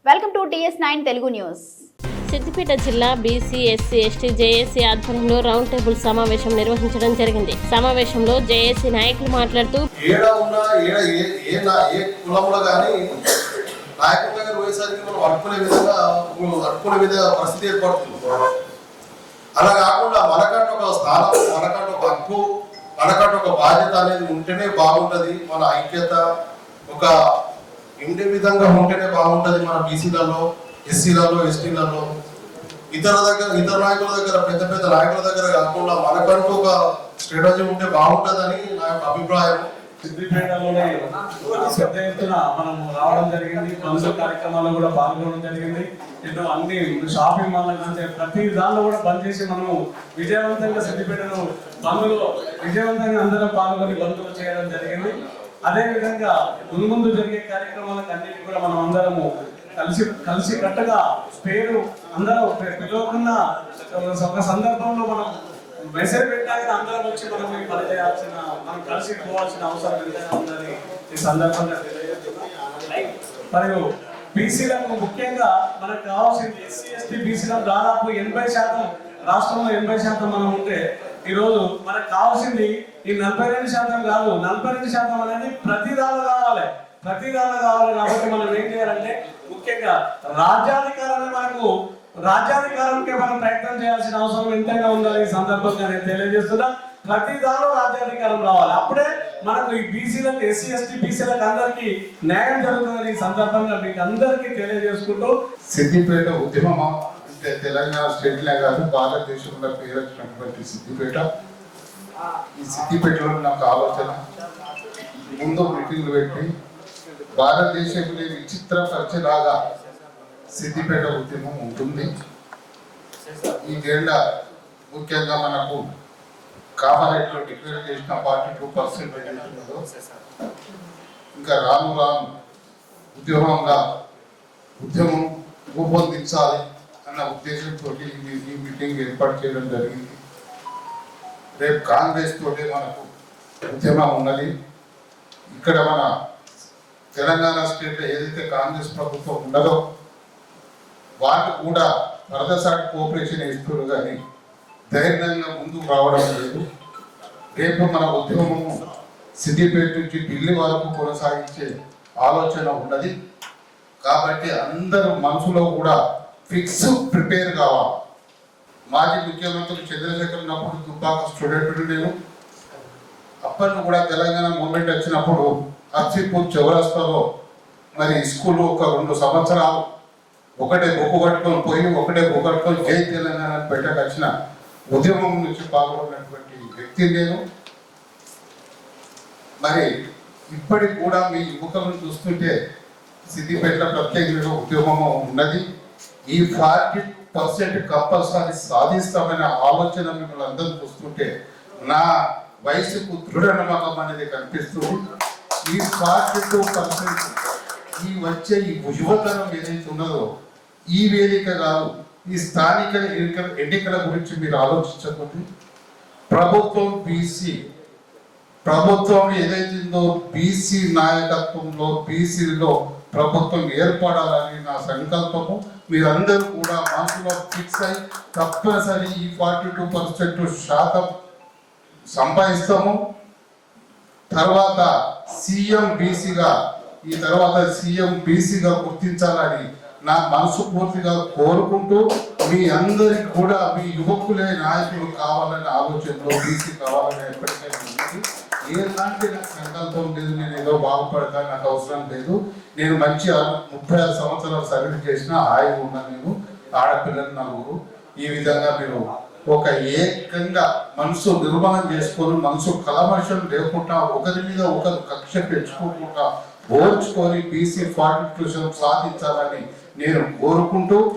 Welcome to TS9 Telugu news. Siddipet జిల్లా BC SC ST JAC ఆధ్వర్యంలో round table సమావేశం నిర్వహించడం జరిగింది. సమావేశంలో జేఏసీ నాయకులు మాట్లాడుతూ పరిస్థితి ఏర్పడుతుంది. అలా కాకుండా మనకంటూ ఒక స్థానం, మనకంటూ ఒక హక్కు, మనకంటూ ఒక బాధ్యత అనేది ఉంటేనే బాగుంటది. మన ఐక్యత ఒక ఇండి విధంగా ఉంటేనే బాగుంటది. మన బీసీలలో, ఎస్సీలలో, ఎస్టీలలో, ఇతర నాయకుల దగ్గర, పెద్ద పెద్ద నాయకుల దగ్గర కాకుండా మనకంటూ ఒక స్ట్రాటజీ ఉంటే బాగుంటదని నా యొక్క అభిప్రాయం. సిద్దిపేటలోనే పెద్ద ఎత్తున మనం రావడం జరిగింది. బంధు కార్యక్రమాల్లో కూడా పాల్గొనడం జరిగింది. ఎన్నో అన్ని షాపింగ్ మాల్ అంటే ప్రతి దానిలో కూడా బంద్ చేసి మనం విజయవంతంగా సిద్దిపేటను బంధులో విజయవంతంగా అందరం పాల్గొని బంధులు చేయడం జరిగింది. అదే విధంగా ముందు జరిగే కార్యక్రమాలకు అన్నిటి కూడా మనం అందరము కలిసి కట్టగా పేరు అందరూ పిలవకున్న ఒక సందర్భంలో మనం మెసేజ్ పెట్టాక అందరం వచ్చి మనం పని చేయాల్సిన, మనం కలిసి పోవాల్సిన అవసరం ఎంతైనా ఉందని ఈ సందర్భంగా తెలియజేస్తున్నాం. మరియు బీసీలకు ముఖ్యంగా మనకు కావాల్సింది ఎస్సీ ఎస్టీ బీసీలకు దాదాపు 80% రాష్ట్రంలో 80% మనం ఉంటే ఈరోజు మనకు కావాల్సింది ఈ 42% కాదు, 42% అనేది ప్రతి దానిలో కావాలి కాబట్టి మనం ఏం చేయాలంటే ముఖ్యంగా రాజ్యాధికారానికి మనం ప్రయత్నం చేయాల్సిన అవసరం ఎంతైనా ఉందని ఈ సందర్భంగా నేను తెలియజేస్తున్నా. ప్రతి దానిలో రాజ్యాధికారం రావాలి. అప్పుడే మనకు ఈ బీసీలకు, ఎస్సీ ఎస్టీ బీసీలకు అందరికీ న్యాయం జరుగుతుందని ఈ సందర్భంగా మీకు అందరికీ తెలియజేసుకుంటూ, సిద్దిపేట ఉద్యమం అంటే తెలంగాణ స్టేట్లే కాదు భారతదేశంలో పేరు వచ్చినటువంటి సిద్దిపేట. ఈ సిద్దిపేటలో నాకు ఆలోచన, ముందు మీటింగ్లు పెట్టి భారతదేశంలో విచిత్ర పరిచయలాగా సిద్దిపేట ఉద్యమం ఉంటుంది. ఈ జెండా ముఖ్యంగా మనకు కామారెడ్డిలో డిక్లేర్ చేసిన 42% ఏదైతుందో ఇంకా రాను ఉద్యమం రూపొందించాలి అన్న ఉద్దేశంతో ఈ మీటింగ్ ఏర్పాటు చేయడం జరిగింది. రేపు కాంగ్రెస్ తోటి మనకు ఉద్యమం ఉన్నది. ఇక్కడ మన తెలంగాణ స్టేట్లో ఏదైతే కాంగ్రెస్ ప్రభుత్వం ఉండదో వాళ్ళు కూడా వరదసాటి కోఆపరేషన్ ఇస్తున్నారు, కానీ ధైర్యంగా ముందుకు రావడం లేదు. రేపు మన ఉద్యమము సిద్దిపేట నుంచి ఢిల్లీ వరకు కొనసాగించే ఆలోచన ఉన్నది. కాబట్టి అందరూ మనసులో కూడా ప్రిపేర్ కావాలి. మాజీ ముఖ్యమంత్రి చంద్రశేఖర్ ఉన్నప్పుడు దుబ్బాక స్టూడెంట్ నేను, అప్పట్లో కూడా తెలంగాణ మూమెంట్ వచ్చినప్పుడు అర్సీపూర్ చౌరస్తాలో మరి స్కూల్ ఒక 2 సంవత్సరాలు ఒకటే బొక్కు కట్టుకొని పోయి ఒకటే బొక్కు కట్టుకొని జై తెలంగాణ పెట్టకు వచ్చిన ఉద్యమం నుంచి పాల్గొన్నటువంటి వ్యక్తి నేను. మరి ఇప్పటికి కూడా మీ యువకులను చూస్తుంటే సిద్దిపేట ప్రత్యేకంగా ఉద్యమం ఉన్నది. ఈ 40% కంపల్సరీ సాధిస్తామనే ఆలోచన మిమ్మల్ని అందరూ చూస్తుంటే నా వయసుకు దృఢ నమ్మకం అనేది కనిపిస్తుంది. ఈ 42% ఈ వచ్చే ఈ యువతరం ఏదైతే ఉన్నదో ఈ వేదిక కాదు, ఈ స్థానిక ఎన్నికల గురించి మీరు ఆలోచించకపోతే ప్రభుత్వం ఏదైతుందో బీసీ నాయకత్వంలో బీసీలో ప్రభుత్వం ఏర్పడాలని నా సంకల్పము. మీరందరూ కూడా మనసులో ఫిక్స్ అయి తప్పనిసరి ఈ 42% సంపాదిస్తాము. తర్వాత సీఎం బీసీగా గుర్తించాలని నా మనసు పూర్తిగా కోరుకుంటూ, మీ అందరికి కూడా మీ యువకులే నాయకులు కావాలనే ఆలోచనలో బీసీ కావాలని ఎప్పటికైనా ఉంది. ఎలాంటి నాకు సంకల్పం లేదు, నేను ఏదో బాగుపడతా, నాకు అవసరం లేదు. నేను మంచి 36 సంవత్సరాలు సర్వీస్ చేసిన హాయిగా ఉన్నా. నేను ఆడపిల్లలు 4. ఈ విధంగా మీరు ఒక ఏకంగా మనసు నిర్మాణం చేసుకొని, మనసు కలమర్షం లేకుండా, ఒకరి మీద ఒకరు కక్ష పెంచుకోకుండా ఓర్చుకొని బీసీ 42% సాధించాలని నేను కోరుకుంటూ